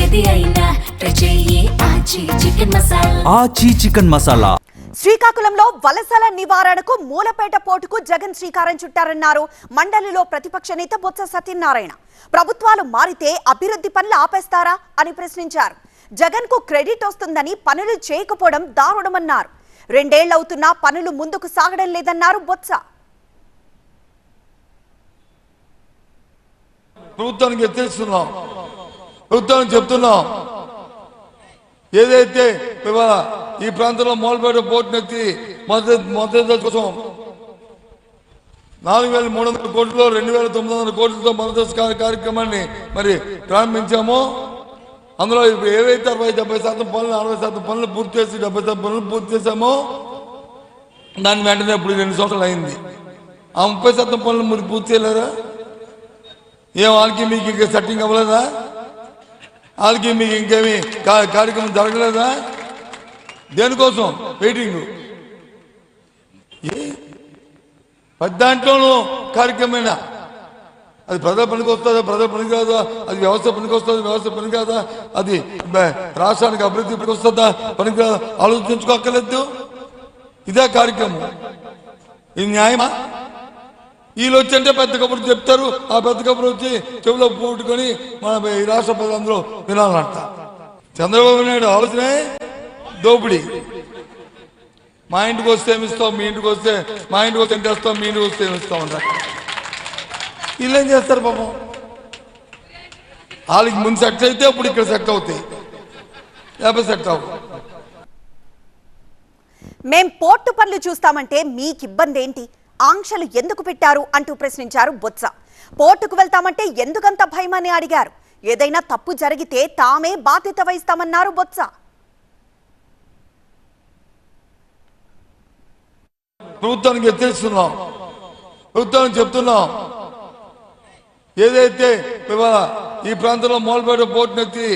ఏది అయినా చెయ్యి ఆచి చికెన్ మసాలా. శ్రీకాకుళంలో వలసల నివారణకు మూలపేట పోర్టుకు జగన్ శ్రీకారం చుట్టారన్నారు మండలిలో ప్రతిపక్ష నేత బొత్స సత్యనారాయణ. ప్రభుత్వాలు మారితే అభివృద్ధి పనులు ఆపేస్తారా అని ప్రశ్నించారు. జగన్ కు క్రెడిట్ వస్తుందని పనులు చేయకపోవడం దారుణమన్నారు. 2 ఏళ్లవుతున్నా పనులు ముందుకు సాగడం లేదన్నారు బొత్స. ప్రభుత్వానికి హెచ్చరిస్తున్నాం, ప్రభుత్వానికి చెప్తున్నాం, ఏదైతే ఇవాళ ఈ ప్రాంతంలో మూలపేట పోర్టును ఎత్తి మొదటి కోసం 4,300 కోట్లలో 2,900 కోట్లతో మొదటి కార్యక్రమాన్ని మరి ప్రారంభించామో అందులో ఇప్పుడు ఏవైతే 60-70% పనులు 60% పనులు పూర్తి చేసి 70% పనులు పూర్తి చేశామో దాని వెంటనే ఇప్పుడు 2 సంవత్సరాలు అయింది. ఆ 30% పనులు మీరు పూర్తి చేయలేరా? ఏం వాళ్ళకి మీకు ఇంకా సెట్టింగ్ అవ్వలేదా? వాళ్ళకి మీకు ఇంకేమి కార్యక్రమం జరగలేదా? దేనికోసం వెయిటింగ్? దాంట్లోనూ కార్యక్రమేనా? అది ప్రజల పనికి వస్తుందా, ప్రజల పనికి కాదా? అది వ్యవస్థ పనికి వస్తుందా, వ్యవస్థ పని కాదా? అది రాష్ట్రానికి అభివృద్ధి పనికి వస్తుందా, పనికి కాదా? ఆలోచించుకోక్కర్లేదు. ఇదే కార్యక్రమం. ఇది న్యాయమా? వీళ్ళు వచ్చంటే పెద్ద కబుర్లు చెప్తారు, ఆ పెద్ద కబుర్లు వచ్చి చెవిలో పూట్టుకొని మన ఈ రాష్ట్ర ప్రజలందరూ వినాలంట. చంద్రబాబు నాయుడు ఆలోచనే దోపిడీ. మా ఇంటికి వస్తే ఏమిస్తాం, మీ ఇంటికి వస్తే మా ఇంటికి వస్తే ఎంత ఇస్తాం, మీ ఇంటికి వస్తే ఏమిస్తాం అంట. వీళ్ళు ఏం చేస్తారు పాపం? వాళ్ళకి ముందు సెట్ అయితే అప్పుడు ఇక్కడ సెట్ అవుతాయి, లేకపోతే సెట్ అవ్వవు. మేం పోర్టు పనులు చూస్తామంటే మీకు ఇబ్బంది ఏంటి, ఆంక్షలు ఎందుకు పెట్టారు అంటూ ప్రశ్నించారు బొత్స. పోర్టుకు వెళ్తామంటే ఎందుకంత భయమని అడిగారు. ఏదైనా తప్పు జరిగితే తామే బాధ్యత వహిస్తామన్నారు బొత్స. ప్రభుత్వానికి హెచ్చరిస్తున్నాం, ప్రభుత్వానికి చెప్తున్నాం, ఏదైతే ఇవాళ ఈ ప్రాంతంలో మూలపేట పోర్టును ఎత్తి